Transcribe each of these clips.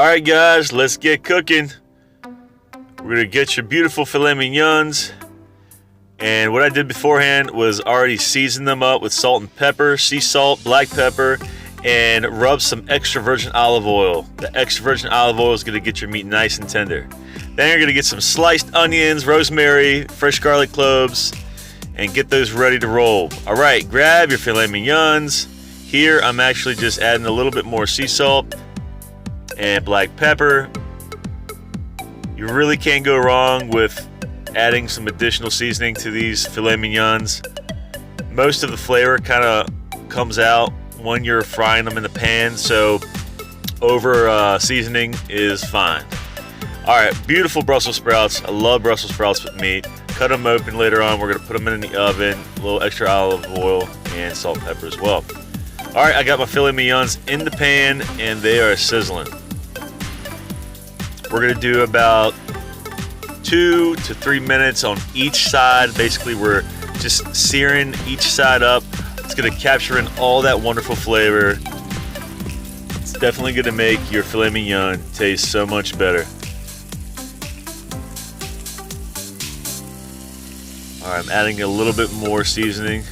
Alright guys, let's get cooking. We're gonna get your beautiful filet mignons. And what I did beforehand was already season them up with salt and pepper, sea salt, black pepper, and rub some extra virgin olive oil. The extra virgin olive oil is gonna get your meat nice and tender. Then you're gonna get some sliced onions, rosemary, fresh garlic cloves, and get those ready to roll. Alright, grab your filet mignons. Here I'm actually just adding a little bit more sea salt and black pepper. You really can't go wrong with adding some additional seasoning to these filet mignons. Most of the flavor kind of comes out when you're frying them in the pan, so over seasoning is fine. Alright, beautiful Brussels sprouts. I love Brussels sprouts with meat. Cut them open later on. We're going to put them in the oven. A little extra olive oil and salt and pepper as well. Alright, I got my filet mignons in the pan and they are sizzling. We're going to do about 2 to 3 minutes on each side. Basically, we're just searing each side up. It's going to capture in all that wonderful flavor. It's definitely going to make your filet mignon taste so much better. Alright, I'm adding a little bit more seasoning.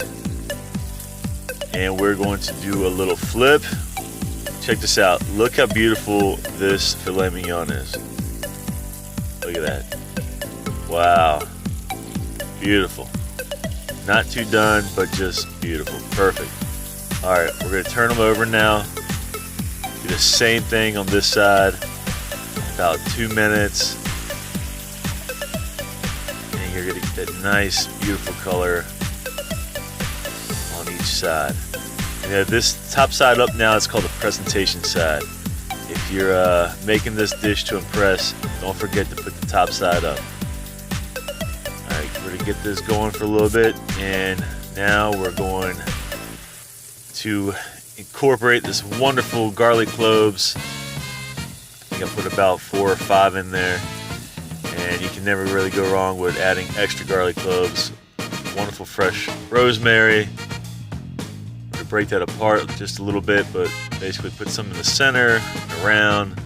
And we're going to do a little flip. Check this out. Look how beautiful this filet mignon is. Look at that. Wow. Beautiful. Not too done, but just beautiful. Perfect. Alright, we're going to turn them over now. Do the same thing on this side. About 2 minutes. And you're going to get that nice, beautiful color on each side. You know, this top side up now is called the presentation side. If you're making this dish to impress, don't forget to put the top side up. Alright, we're going to get this going for a little bit, and now we're going to incorporate this wonderful garlic cloves. I think I put about 4 or 5 in there, and you can never really go wrong with adding extra garlic cloves. Wonderful fresh rosemary. We're going to break that apart just a little bit, but basically put some in the center, around.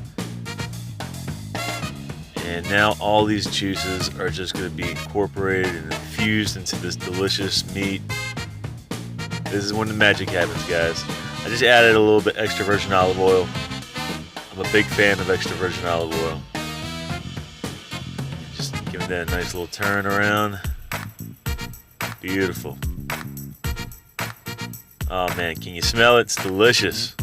And now all these juices are just going to be incorporated and infused into this delicious meat. This is when the magic happens, guys. I just added a little bit extra virgin olive oil. I'm a big fan of extra virgin olive oil. Just giving that a nice little turn around. Beautiful. Oh man, can you smell it? It's delicious.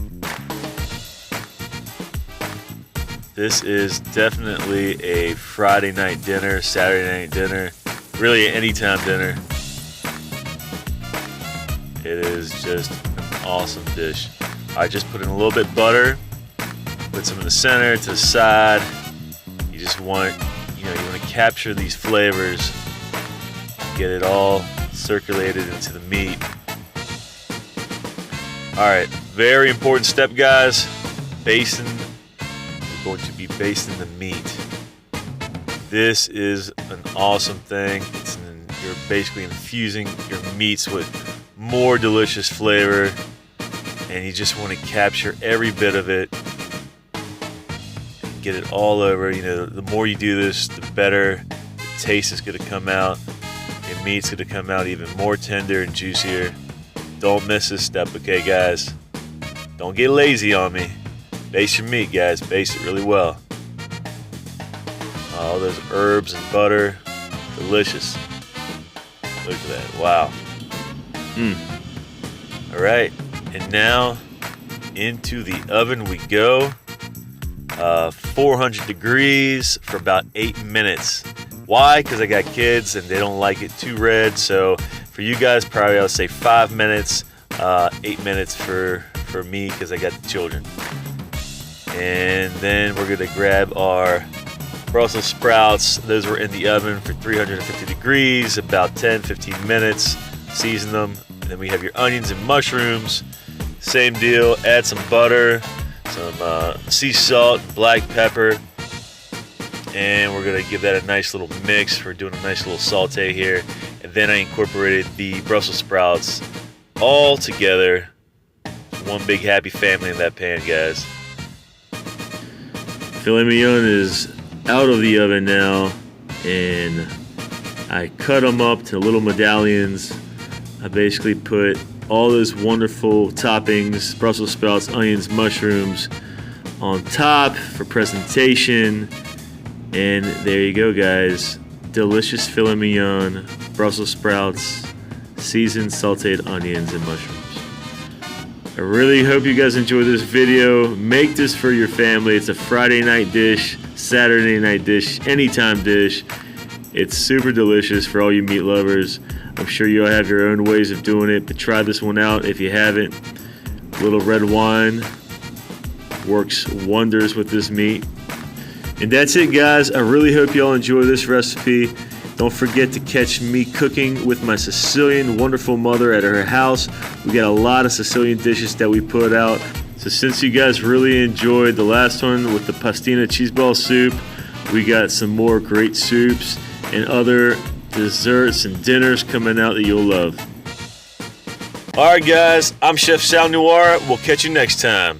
This is definitely a Friday night dinner, Saturday night dinner, really anytime dinner. It is just an awesome dish. I just put in a little bit of butter, put some in the center, to the side. You just want, you want to capture these flavors, get it all circulated into the meat. Alright, very important step, guys. Basting. We're going to be basting the meat. This is an awesome thing. You're basically infusing your meats with more delicious flavor, and you just want to capture every bit of it and get it all over. The more you do this, the better the taste is going to come out. Your meat's going to come out even more tender and juicier. Don't miss this step, okay, guys? Don't get lazy on me. Baste your meat, guys. Baste it really well. All those herbs and butter. Delicious. Look at that. Wow. Alright. And now into the oven we go. 400 degrees for about 8 minutes. Why? Because I got kids and they don't like it too red. So for you guys, probably I'll say 5 minutes, 8 minutes for me because I got the children. And then we're going to grab our Brussels sprouts. Those were in the oven for 350 degrees, about 10-15 minutes. Season them. And then we have your onions and mushrooms. Same deal. Add some butter, some sea salt, black pepper. And we're going to give that a nice little mix. We're doing a nice little saute here. And then I incorporated the Brussels sprouts all together. One big happy family in that pan, guys. Filet mignon is out of the oven now, and I cut them up to little medallions. I basically put all those wonderful toppings, Brussels sprouts, onions, mushrooms on top for presentation. And there you go, guys. Delicious filet mignon, Brussels sprouts, seasoned sauteed onions and mushrooms. I really hope you guys enjoy this video. Make this for your family. It's a Friday night dish, Saturday night dish, anytime dish. It's super delicious for all you meat lovers. I'm sure you all have your own ways of doing it, but try this one out if you haven't. A little red wine works wonders with this meat. And that's it, guys. I really hope you all enjoy this recipe. Don't forget to catch me cooking with my Sicilian wonderful mother at her house. We got a lot of Sicilian dishes that we put out. So since you guys really enjoyed the last one with the pastina cheese ball soup, we got some more great soups and other desserts and dinners coming out that you'll love. All right, guys, I'm Chef Sal Nuara. We'll catch you next time.